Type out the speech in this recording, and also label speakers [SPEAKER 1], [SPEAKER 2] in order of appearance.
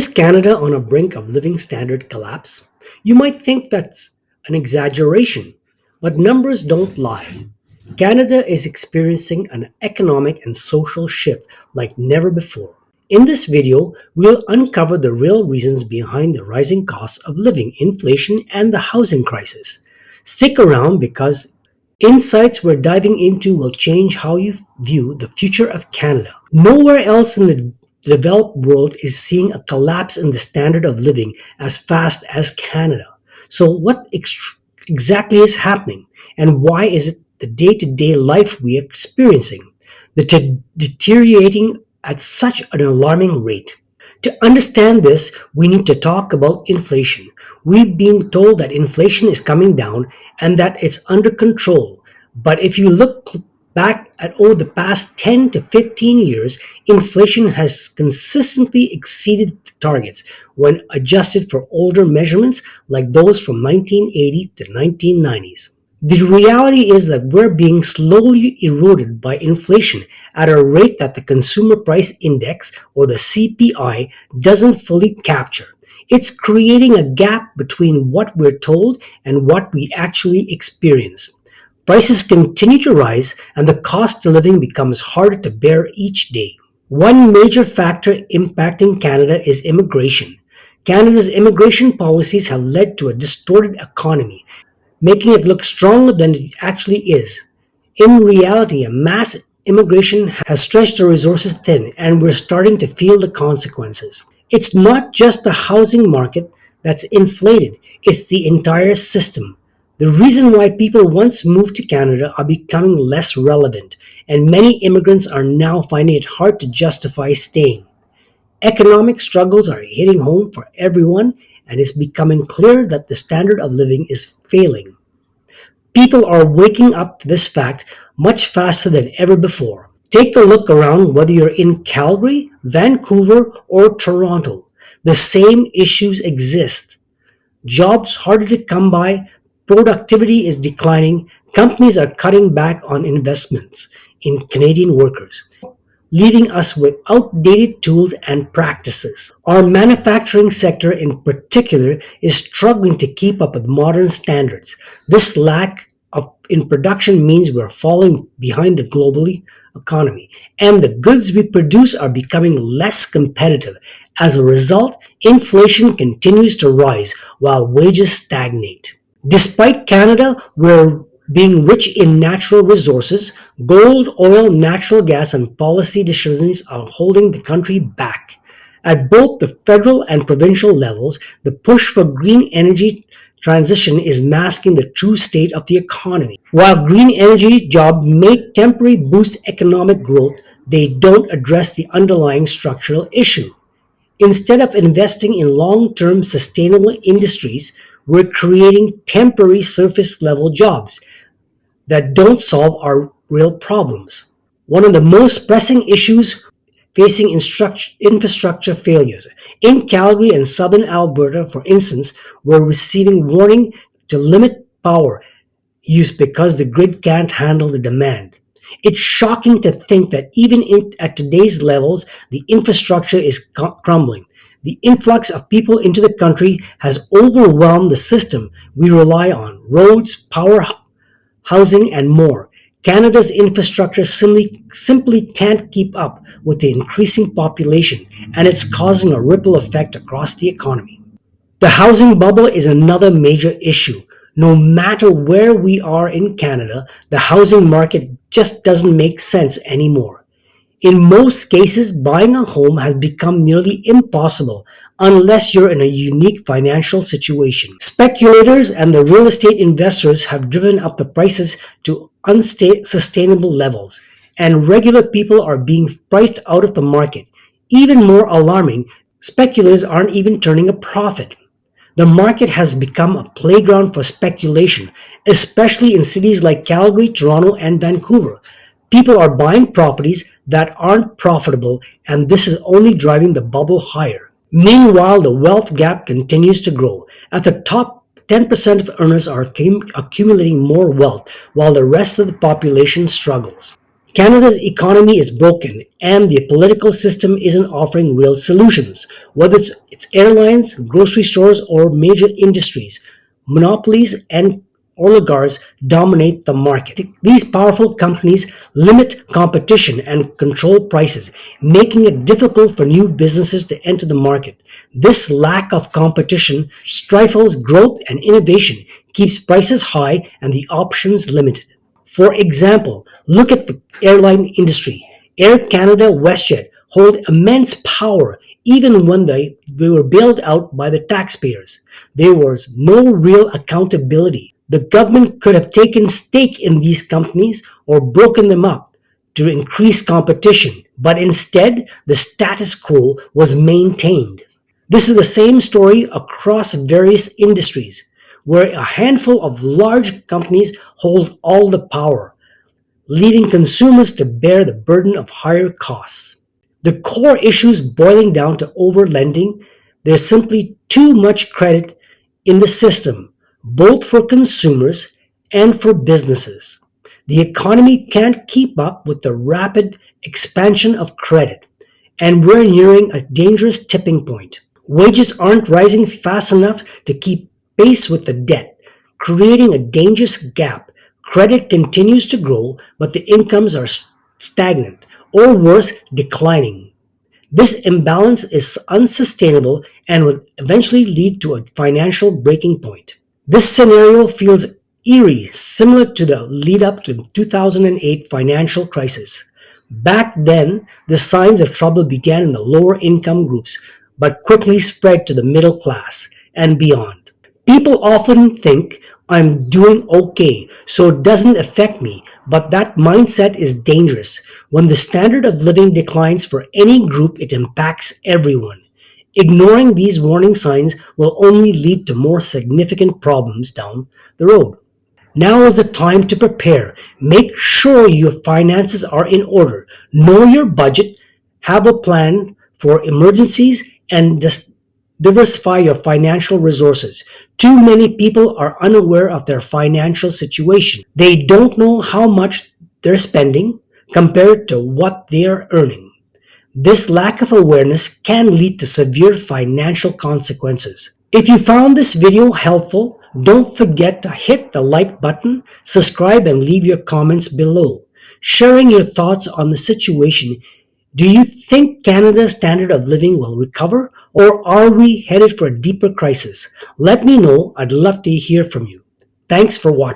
[SPEAKER 1] Is Canada on a brink of living standard collapse? You might think that's an exaggeration, but numbers don't lie. Canada is experiencing an economic and social shift like never before. In this video, we'll uncover the real reasons behind the rising costs of living, inflation, and the housing crisis. Stick around because insights we're diving into will change how you view the future of Canada. Nowhere else in the developed world is seeing a collapse in the standard of living as fast as Canada. So, what exactly is happening, and why is it the day to day life we are experiencing deteriorating at such an alarming rate? To understand this, we need to talk about inflation. We've been told that inflation is coming down and that it's under control. But if you look back at over the past 10 to 15 years, inflation has consistently exceeded targets when adjusted for older measurements like those from 1980 to 1990s. The reality is that we're being slowly eroded by inflation at a rate that the Consumer Price Index, or the CPI, doesn't fully capture. It's creating a gap between what we're told and what we actually experience. Prices continue to rise and the cost of living becomes harder to bear each day. One major factor impacting Canada is immigration. Canada's immigration policies have led to a distorted economy, making it look stronger than it actually is. In reality, a mass immigration has stretched our resources thin, and we're starting to feel the consequences. It's not just the housing market that's inflated, it's the entire system. The reason why people once moved to Canada are becoming less relevant, and many immigrants are now finding it hard to justify staying. Economic struggles are hitting home for everyone, and it's becoming clear that the standard of living is failing. People are waking up to this fact much faster than ever before. Take a look around, whether you're in Calgary, Vancouver, or Toronto. The same issues exist. Jobs harder to come by, productivity is declining, companies are cutting back on investments in Canadian workers, leaving us with outdated tools and practices. Our manufacturing sector in particular is struggling to keep up with modern standards. This lack of in production means we're falling behind the globally economy, and the goods we produce are becoming less competitive. As a result, inflation continues to rise while wages stagnate. Despite Canada, we're being rich in natural resources, gold, oil, natural gas, and policy decisions are holding the country back. At both the federal and provincial levels, the push for green energy transition is masking the true state of the economy. While green energy jobs may temporarily boost economic growth, they don't address the underlying structural issue. Instead of investing in long-term sustainable industries, we're creating temporary surface-level jobs that don't solve our real problems. One of the most pressing issues facing infrastructure failures. In Calgary and southern Alberta, for instance, we're receiving warning to limit power use because the grid can't handle the demand. It's shocking to think that even at today's levels, the infrastructure is crumbling. The influx of people into the country has overwhelmed the system we rely on: roads, power, housing, and more. Canada's infrastructure simply can't keep up with the increasing population, and it's causing a ripple effect across the economy. The housing bubble is another major issue. No matter where we are in Canada, the housing market just doesn't make sense anymore. In most cases, buying a home has become nearly impossible unless you're in a unique financial situation. Speculators and the real estate investors have driven up the prices to unsustainable levels, and regular people are being priced out of the market. Even more alarming, speculators aren't even turning a profit. The market has become a playground for speculation, especially in cities like Calgary, Toronto, and Vancouver. People are buying properties that aren't profitable, and this is only driving the bubble higher. Meanwhile, the wealth gap continues to grow. At the top 10% of earners are accumulating more wealth, while the rest of the population struggles. Canada's economy is broken and the political system isn't offering real solutions. Whether it's airlines, grocery stores, or major industries, monopolies and oligarchs dominate the market. These powerful companies limit competition and control prices, making it difficult for new businesses to enter the market. This lack of competition stifles growth and innovation, keeps prices high and the options limited. For example, look at the airline industry. Air Canada, WestJet hold immense power even when they were bailed out by the taxpayers. There was no real accountability. The government could have taken stake in these companies or broken them up to increase competition, but instead the status quo was maintained. This is the same story across various industries, where a handful of large companies hold all the power, leaving consumers to bear the burden of higher costs. The core issues boiling down to overlending. There's simply too much credit in the system, both for consumers and for businesses. The economy can't keep up with the rapid expansion of credit, and we're nearing a dangerous tipping point. Wages aren't rising fast enough to keep pace with the debt, creating a dangerous gap. Credit continues to grow, but the incomes are stagnant, or worse, declining. This imbalance is unsustainable and will eventually lead to a financial breaking point. This scenario feels eerie, similar to the lead up to the 2008 financial crisis. Back then, the signs of trouble began in the lower income groups, but quickly spread to the middle class and beyond. People often think I'm doing okay, so it doesn't affect me, but that mindset is dangerous. When the standard of living declines for any group, it impacts everyone. Ignoring these warning signs will only lead to more significant problems down the road. Now is the time to prepare. Make sure your finances are in order. Know your budget, have a plan for emergencies, and diversify your financial resources. Too many people are unaware of their financial situation. They don't know how much they're spending compared to what they're earning. This lack of awareness can lead to severe financial consequences. If you found this video helpful, don't forget to hit the like button, subscribe, and leave your comments below, sharing your thoughts on the situation. Do you think Canada's standard of living will recover, or are we headed for a deeper crisis? Let me know. I'd love to hear from you. Thanks for watching.